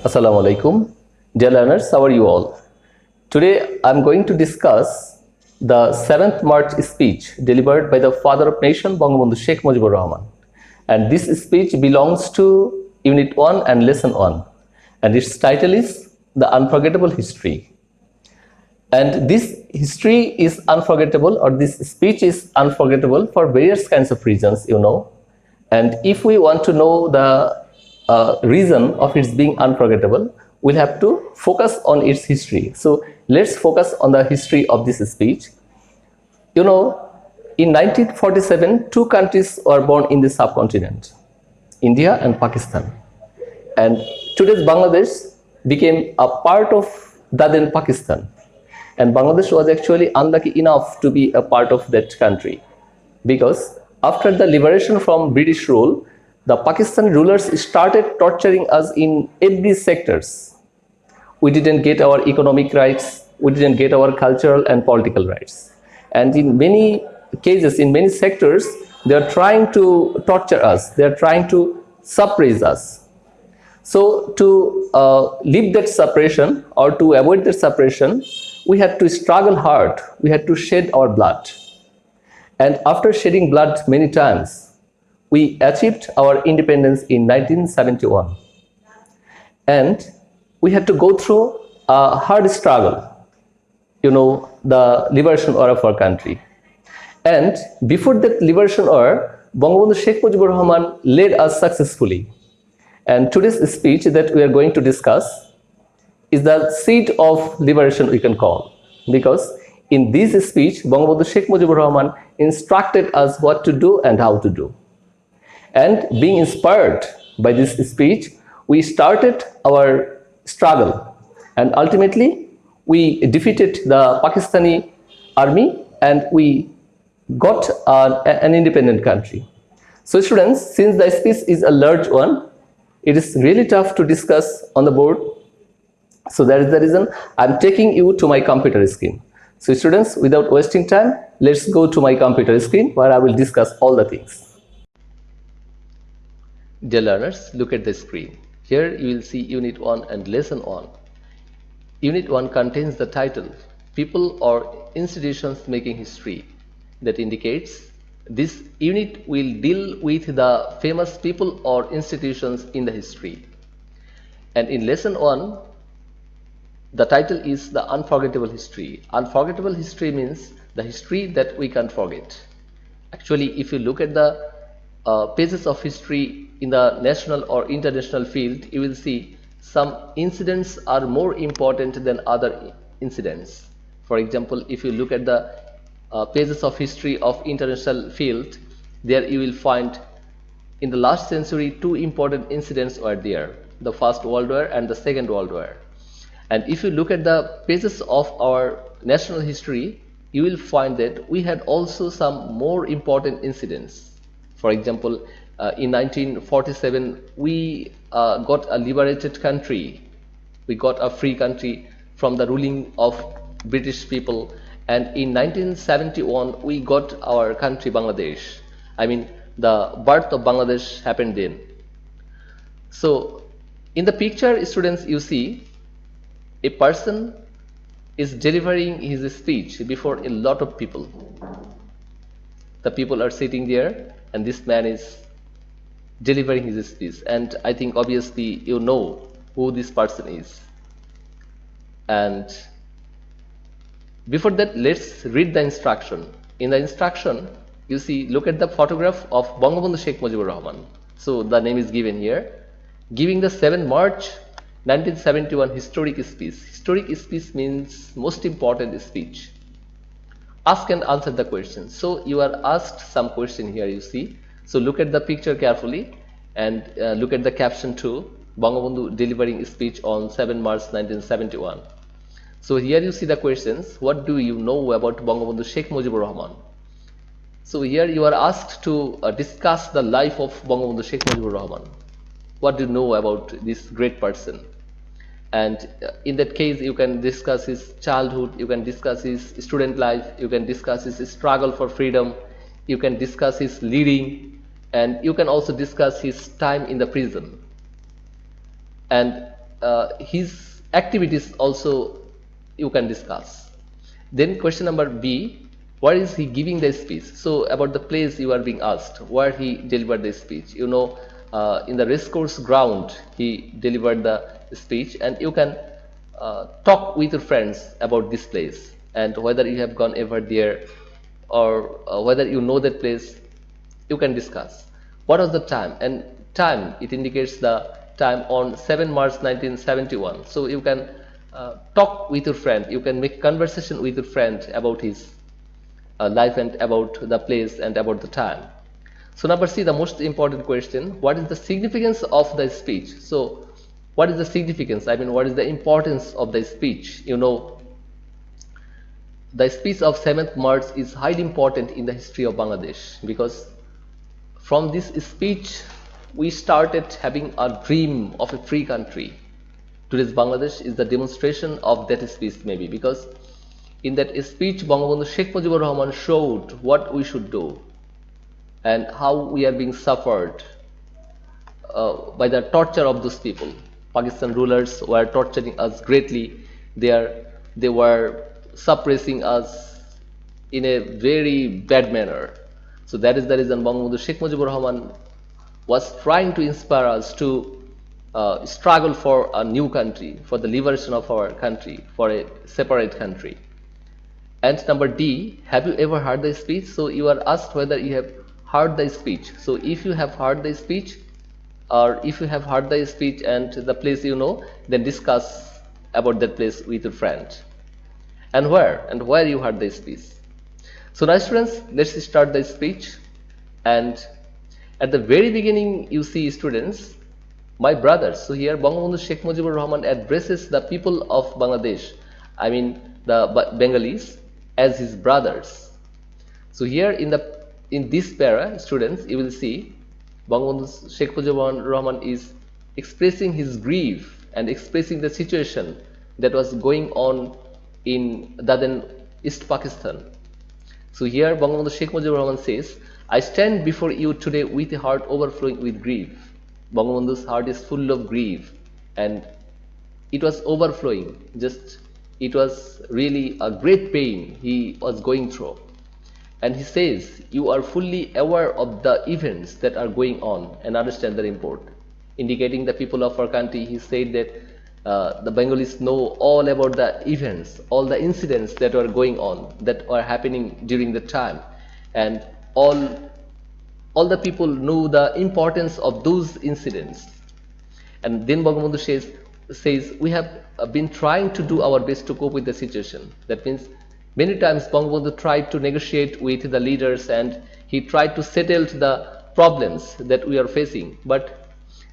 Assalamu alaikum. Dear learners, how are you all? Today I am going to discuss the 7th March speech delivered by the father of nation Bangabandhu Sheikh Mujibur Rahman. And this speech belongs to Unit 1 and Lesson 1. And its title is The Unforgettable History. And this history is unforgettable, or this speech is unforgettable for various kinds of reasons, you know. And if we want to know the reason of its being unforgettable, we'll have to focus on its history. So let's focus on the history of this speech. You know, in 1947, two countries were born in the subcontinent, India and Pakistan. And today's Bangladesh became a part of the then Pakistan. And Bangladesh was actually unlucky enough to be a part of that country, because after the liberation from British rule, the Pakistan rulers started torturing us in every sectors. We didn't get our economic rights, we didn't get our cultural and political rights. And in many cases, in many sectors, they are trying to torture us, they are trying to suppress us. So to leave that suppression, or to avoid that suppression, we had to struggle hard, we had to shed our blood. And after shedding blood many times, we achieved our independence in 1971. And we had to go through a hard struggle, you know, the liberation war of our country. And before that liberation war, Bangabandhu Sheikh Mujibur Rahman led us successfully. And today's speech that we are going to discuss is the seed of liberation, we can call, because in this speech, Bangabandhu Sheikh Mujibur Rahman instructed us what to do and how to do. And being inspired by this speech, we started our struggle. And ultimately, we defeated the Pakistani army and we got an independent country. So students, since the speech is a large one, it is really tough to discuss on the board. So that is the reason I'm taking you to my computer screen. So students, without wasting time, let's go to my computer screen where I will discuss all the things. Dear learners, look at the screen. Here you will see Unit 1 and Lesson 1. Unit 1 contains the title, People or Institutions Making History. That indicates this unit will deal with the famous people or institutions in the history. And in Lesson 1, the title is The Unforgettable History. Unforgettable history means the history that we can't forget. Actually, if you look at the pages of history in the national or international field, you will see some incidents are more important than other incidents. For example, if you look at the pages of history of international field, there you will find in the last century two important incidents were there, the First World War and the Second World War. And if you look at the pages of our national history, you will find that we had also some more important incidents. For example, in 1947, we got a liberated country. We got a free country from the ruling of British people. And in 1971, we got our country Bangladesh. I mean, the birth of Bangladesh happened then. So, in the picture, students, you see a person is delivering his speech before a lot of people. The people are sitting there and this man is delivering his speech. And I think obviously you know who this person is. And before that, let's read the instruction. In the instruction, you see, look at the photograph of Bangabandhu Sheikh Mujibur Rahman. So the name is given here. Giving the 7 March 1971 historic speech. Historic speech means most important speech. Ask and answer the question. So you are asked some question here, you see. So look at the picture carefully and look at the caption too. Bangabandhu delivering speech on 7 March 1971. So here you see the questions. What do you know about Bangabandhu Sheikh Mujibur Rahman? So here you are asked to discuss the life of Bangabandhu Sheikh Mujibur Rahman. What do you know about this great person? And in that case, you can discuss his childhood, you can discuss his student life, you can discuss his struggle for freedom, you can discuss his leading, and you can also discuss his time in the prison. And his activities also you can discuss. Then question number B, where is he giving the speech? So about the place you are being asked, where he delivered the speech. You know, in the racecourse ground he delivered the speech, and you can talk with your friends about this place and whether you have gone ever there, or whether you know that place. You can discuss. What was the time? And time, it indicates the time on 7 March 1971. So you can talk with your friend, you can make conversation with your friend about his life and about the place and about the time. So number C, the most important question, what is the significance of the speech? So what is the significance? I mean, what is the importance of the speech? You know, the speech of 7th March is highly important in the history of Bangladesh, because from this speech we started having a dream of a free country. Today's Bangladesh is the demonstration of that speech, maybe, because in that speech Bangabandhu Sheikh Mujibur Rahman showed what we should do and how we are being suffered by the torture of those people. Pakistan rulers were torturing us greatly. They were suppressing us in a very bad manner. So that is the reason Bangabandhu Sheikh Mujibur Rahman was trying to inspire us to struggle for a new country, for the liberation of our country, for a separate country. And number D, have you ever heard the speech? So you are asked whether you have heard the speech. So if you have heard the speech, or if you have heard the speech and the place you know, then discuss about that place with your friend. And where you heard the speech. So now students, let's start the speech. And at the very beginning you see, students, my brothers. So here Bangabandhu Sheikh Mujibur Rahman addresses the people of Bangladesh, I mean the Bengalis, as his brothers. So here in this para, students, you will see Bangabandhu Sheikh Mujibur Rahman is expressing his grief and expressing the situation that was going on in Daden, East Pakistan. So here Bangabandhu Sheikh Mujibur Rahman says, I stand before you today with a heart overflowing with grief. Bangabandhu's heart is full of grief, and it was overflowing. It was really a great pain he was going through. And he says, you are fully aware of the events that are going on and understand their import. Indicating the people of our country, he said that the Bengalis know all about the events, all the incidents that were going on, that were happening during the time. And all the people knew the importance of those incidents. And then Bangabandhu says, we have been trying to do our best to cope with the situation. That means many times Bangabandhu tried to negotiate with the leaders and he tried to settle the problems that we are facing, but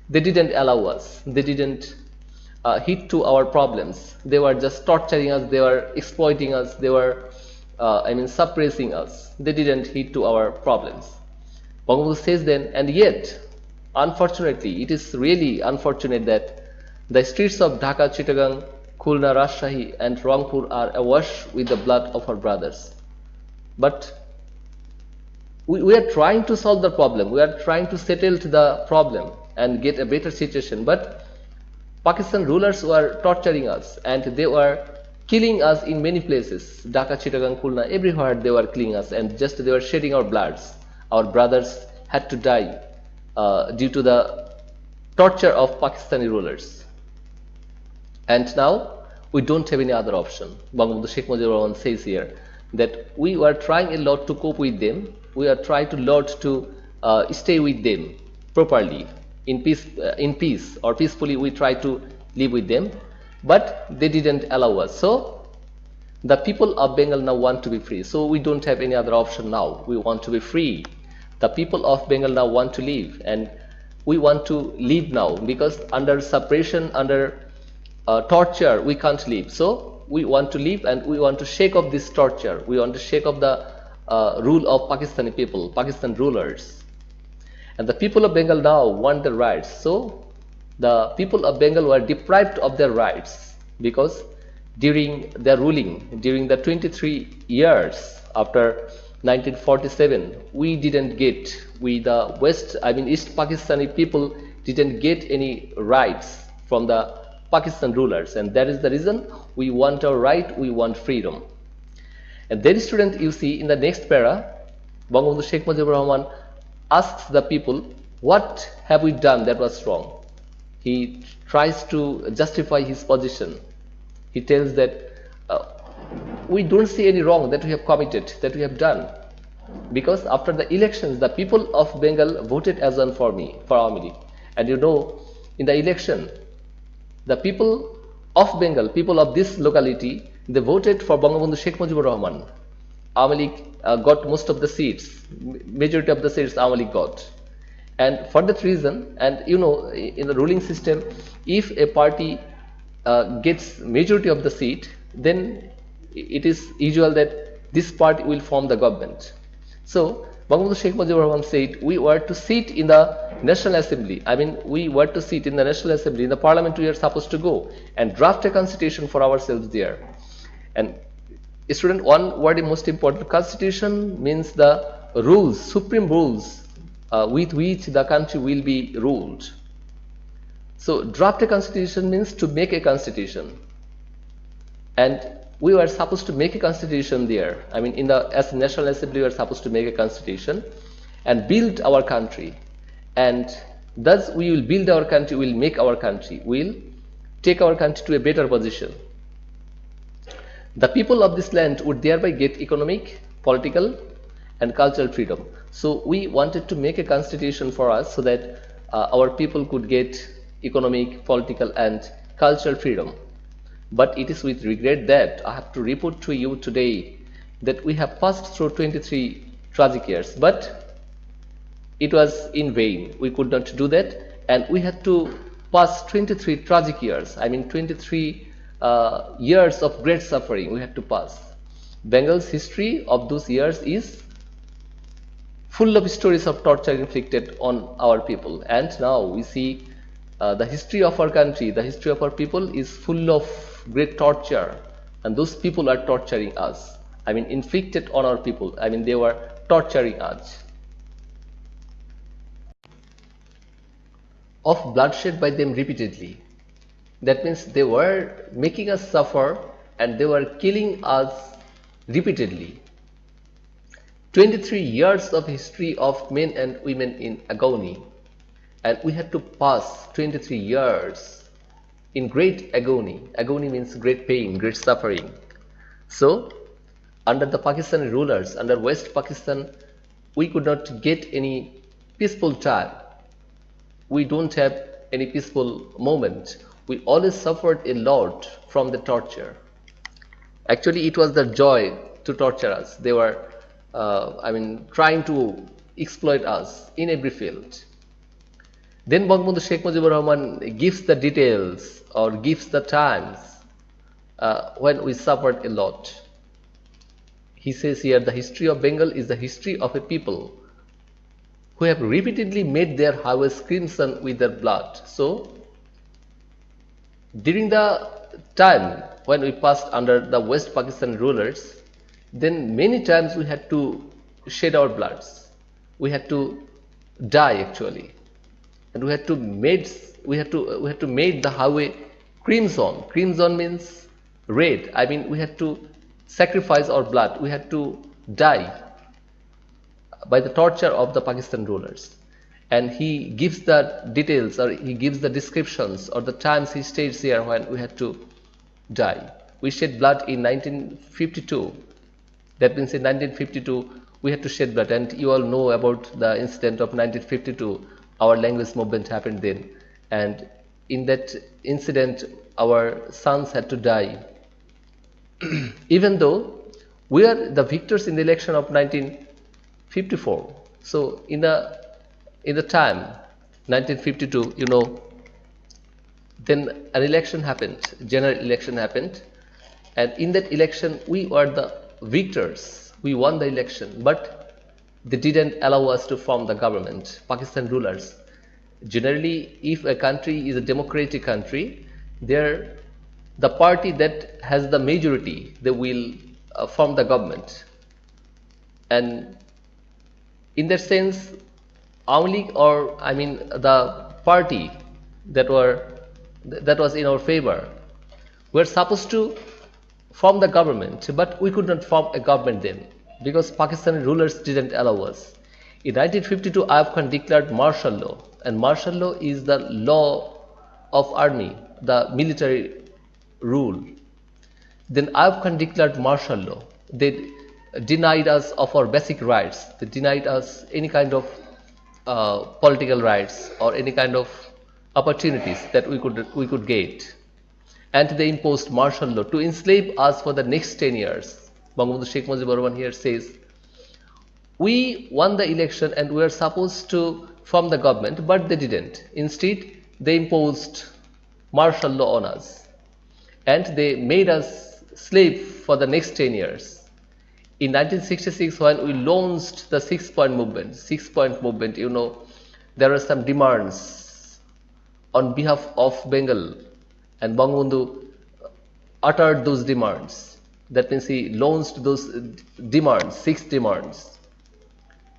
they didn't allow us. They didn't hit to our problems. They were just torturing us, they were exploiting us, they were suppressing us. They didn't hit to our problems. Bangabandhu says then, and yet, unfortunately, it is really unfortunate that the streets of Dhaka, Chittagong, Khulna, Rajshahi and Rangpur are awash with the blood of our brothers. But we are trying to solve the problem. We are trying to settle the problem and get a better situation. But Pakistan rulers were torturing us and they were killing us in many places. Dhaka, Chittagong, Khulna, everywhere they were killing us, and just they were shedding our bloods. Our brothers had to die due to the torture of Pakistani rulers. And now we don't have any other option. Bangabandhu Sheikh Mujibur Rahman says here that we were trying a lot to cope with them. We are trying a lot to stay with them properly, in peace or peacefully. We try to live with them, but they didn't allow us. So the people of Bengal now want to be free. So we don't have any other option now. We want to be free. The people of Bengal now want to live, and we want to live now, because under suppression, under torture, we can't live. So we want to live, and we want to shake off this torture. We want to shake off the rule of Pakistani people, Pakistan rulers. And the people of Bengal now want their rights. So the people of Bengal were deprived of their rights, because during their ruling, during the 23 years after 1947, we didn't get, East Pakistani people didn't get any rights from the Pakistan rulers, and that is the reason we want our right, we want freedom. And then, student, you see in the next para, Bangabandhu Sheikh Mujibur Rahman asks the people, what have we done that was wrong? He tries to justify his position. He tells that we don't see any wrong that we have committed, that we have done. Because after the elections, the people of Bengal voted as one for me, for Awami League. And you know, in the election, the people of Bengal, people of this locality, they voted for Bangabandhu Sheikh Mujibur Rahman. Awami League got most of the seats, majority of the seats Awami League got. And for that reason, and you know, in the ruling system, if a party gets majority of the seat, then it is usual that this party will form the government. So Bangabandhu Sheikh Mujibur Rahman said, we were to sit in the National Assembly. I mean, we were to sit in the National Assembly, in the Parliament. We are supposed to go and draft a constitution for ourselves there. And student, one word is most important. Constitution means the rules, supreme rules with which the country will be ruled. So draft a constitution means to make a constitution. And we were supposed to make a constitution there. I mean, as National Assembly, we were supposed to make a constitution and build our country. And thus we will build our country, we will make our country, we will take our country to a better position. The people of this land would thereby get economic, political, and cultural freedom. So we wanted to make a constitution for us so that our people could get economic, political, and cultural freedom. But it is with regret that I have to report to you today that we have passed through 23 tragic years, but it was in vain. We could not do that, and we had to pass 23 tragic years. I mean, 23 years of great suffering we had to pass. Bengal's history of those years is full of stories of torture inflicted on our people, and now we see the history of our country, the history of our people is full of great torture, and those people are torturing us. I mean, inflicted on our people. I mean, they were torturing us. Of bloodshed by them repeatedly. That means they were making us suffer and they were killing us repeatedly. 23 years of history of men and women in agony, and we had to pass 23 years in great agony. Agony means great pain, great suffering. So, under the Pakistani rulers, under West Pakistan, we could not get any peaceful time. We don't have any peaceful moment. We always suffered a lot from the torture. Actually, it was their joy to torture us. They were, trying to exploit us in every field. Then Bangabandhu Sheikh Mujibur Rahman gives the details or gives the times when we suffered a lot. He says here, the history of Bengal is the history of a people who have repeatedly made their highways crimson with their blood. So, during the time when we passed under the West Pakistan rulers, then many times we had to shed our bloods. We had to die actually, and we had to make the highway crimson. Crimson means red. I mean, we had to sacrifice our blood. We had to die by the torture of the Pakistan rulers. And he gives the details, or he gives the descriptions, or the times he states here when we had to die. We shed blood in 1952. That means in 1952 we had to shed blood, and you all know about the incident of 1952. Our language movement happened then, and in that incident our sons had to die. Even though we are the victors in the election of 1954. So in the time 1952, you know, then an election happened, general election happened, and in that election we were the victors. We won the election, but they didn't allow us to form the government. Pakistan rulers, generally, if a country is a democratic country, the party that has the majority, they will form the government. And in that sense, only, or I mean, the party that were that was in our favor. We were supposed to form the government, but we could not form a government then because Pakistani rulers didn't allow us. In 1952, Ayub Khan declared martial law, and martial law is the law of army, the military rule. Then Ayub Khan declared martial law. They denied us of our basic rights. They denied us any kind of political rights or any kind of opportunities that we could get. And they imposed martial law to enslave us for the next 10 years. Bangabandhu Sheikh Mujibur Rahman here says, we won the election and we were supposed to form the government, but they didn't. Instead, they imposed martial law on us. And they made us slave for the next 10 years. In 1966, when we launched the six-point movement, you know, there were some demands on behalf of Bengal, and Bangabandhu uttered those demands. That means he launched those demands, 6 demands.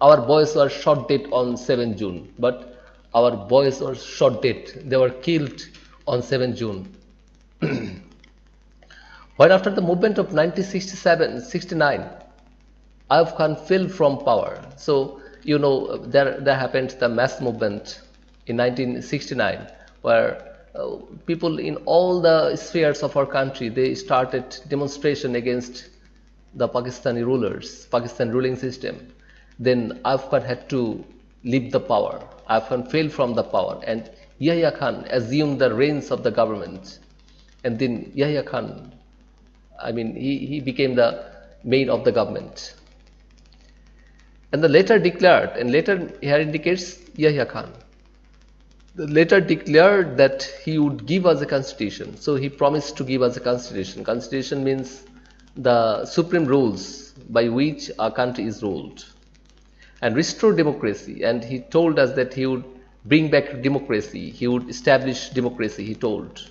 Our boys were shot dead on 7 June, but our boys were shot dead. They were killed on 7 June. When after the movement of 1967-69, Ayub Khan fell from power. So, you know, there happened the mass movement in 1969, where people in all the spheres of our country, they started demonstration against the Pakistani rulers, Pakistan ruling system. Then Ayub Khan had to leave the power. Ayub Khan fell from the power, and Yahya Khan assumed the reins of the government. And then Yahya Khan, I mean, he became the main of the government. And the letter declared, and letter here indicates Yahya Khan. The letter declared that he would give us a constitution. So he promised to give us a constitution. Constitution means the supreme rules by which our country is ruled, and restore democracy. And he told us that he would bring back democracy. He would establish democracy, he told.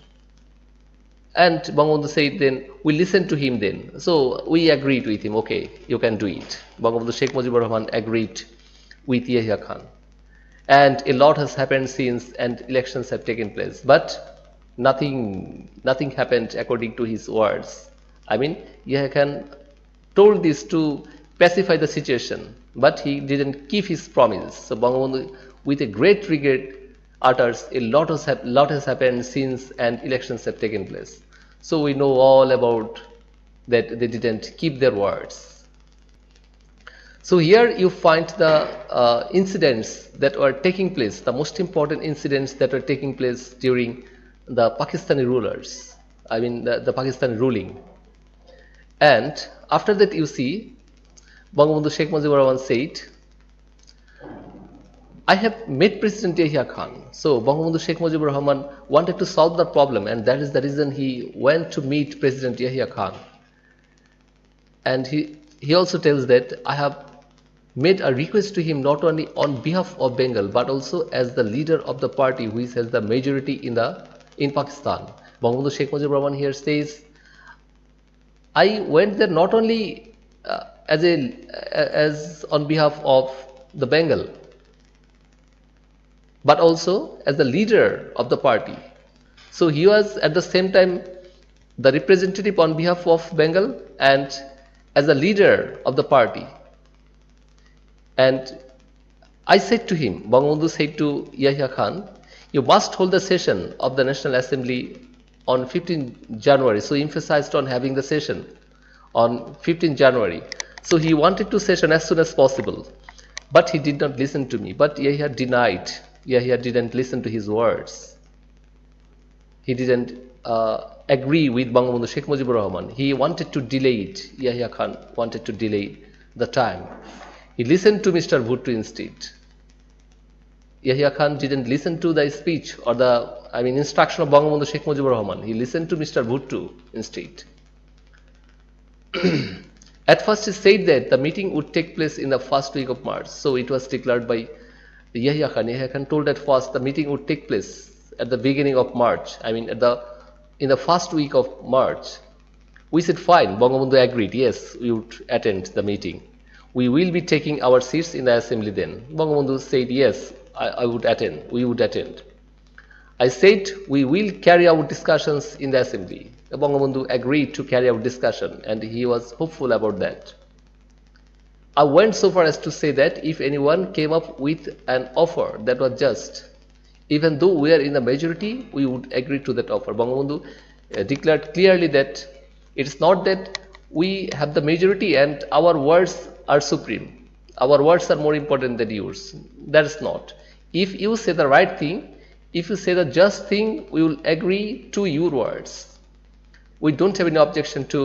And Bangabandhu said then, we listened to him then. So we agreed with him, okay, you can do it. Bangabandhu Sheikh Mujibur Rahman agreed with Yahya Khan. And a lot has happened since, and elections have taken place. But nothing happened according to his words. I mean, Yahya Khan told this to pacify the situation, but he didn't keep his promise. So Bangabandhu, with a great regret, utters a lot has happened since, and elections have taken place. So we know all about that they didn't keep their words. So here you find the incidents that were taking place, the most important incidents that were taking place during the Pakistani rulers, I mean the Pakistan ruling. And after that you see, Bangabandhu Sheikh Mujibur Rahman said, I have met President Yahya Khan. So Bangabandhu Sheikh Mujibur Rahman wanted to solve the problem, and that is the reason he went to meet President Yahya Khan. And he also tells that I have made a request to him not only on behalf of Bengal, but also as the leader of the party which has the majority in Pakistan. Bangabandhu Sheikh Mujibur Rahman here says, I went there not only as on behalf of the Bengal, but also as the leader of the party. So he was at the same time the representative on behalf of Bengal and as a leader of the party. And I said to him, Bangabandhu said to Yahya Khan, you must hold the session of the National Assembly on 15 January. So he emphasized on having the session on 15 January. So he wanted to session as soon as possible. But he did not listen to me. But Yahya denied. Yahya didn't listen to his words. He didn't agree with Bangabandhu Sheikh Mujibur Rahman. He wanted to delay it. Yahya Khan wanted to delay the time. He listened to Mr. Bhutto instead. Yahya Khan didn't listen to the speech or instruction of Bangabandhu Sheikh Mujibur Rahman. He listened to Mr. Bhutto instead. At first he said that the meeting would take place in the first week of March. So it was declared by Yahya Khan. Yahya Khan told at first the meeting would take place at the beginning of March. In the first week of March. We said fine. Bangabandhu agreed. Yes, we would attend the meeting. We will be taking our seats in the assembly then. Bangabandhu said yes, I would attend. We would attend. I said we will carry out discussions in the assembly. Bangabandhu agreed to carry out discussion and he was hopeful about that. I went so far as to say that if anyone came up with an offer that was just, even though we are in the majority, we would agree to that offer. Bangabandhu declared clearly that it's not that we have the majority and our words are supreme. Our words are more important than yours. That's not. If you say the right thing, if you say the just thing, we will agree to your words. We don't have any objection to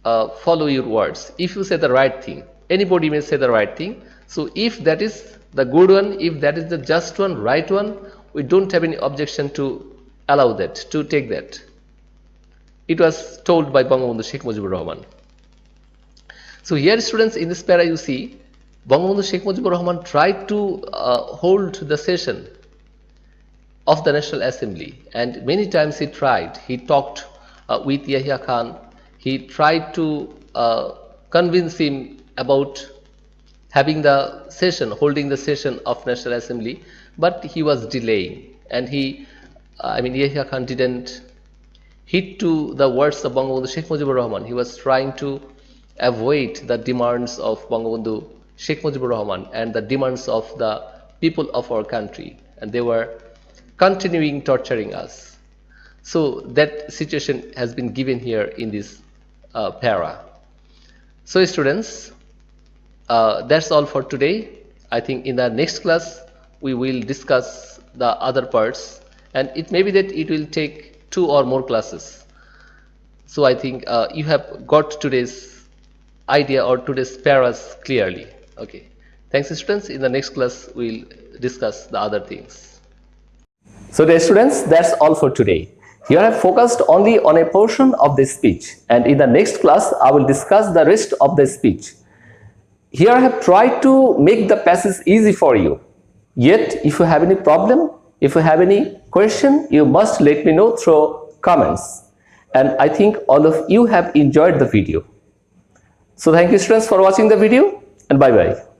follow your words. If you say the right thing, anybody may say the right thing. So if that is the good one, if that is the just one, right one, we don't have any objection to allow that, to take that. It was told by Bangabandhu Sheikh Mujibur Rahman. So here, students, in this para you see Bangabandhu Sheikh Mujibur Rahman tried to hold the session of the National Assembly, and many times he tried. He talked with Yahya Khan. He tried to convince him about having the session, holding the session of National Assembly, but he was delaying, and Yahya Khan didn't heed to the words of Bangabandhu Sheikh Mujibur Rahman. He was trying to avoid the demands of Bangabandhu Sheikh Mujibur Rahman and the demands of the people of our country, and they were continuing torturing us. So that situation has been given here in this para. So students, that's all for today. I think in the next class we will discuss the other parts, and it may be that it will take 2 or more classes. So I think you have got today's idea or today's paras clearly. Okay. Thanks students. In the next class we will discuss the other things. So dear students, that's all for today. Here I have focused only on a portion of the speech, and in the next class I will discuss the rest of the speech. Here I have tried to make the passage easy for you. Yet if you have any problem, if you have any question, you must let me know through comments. And I think all of you have enjoyed the video. So thank you students for watching the video, and bye bye.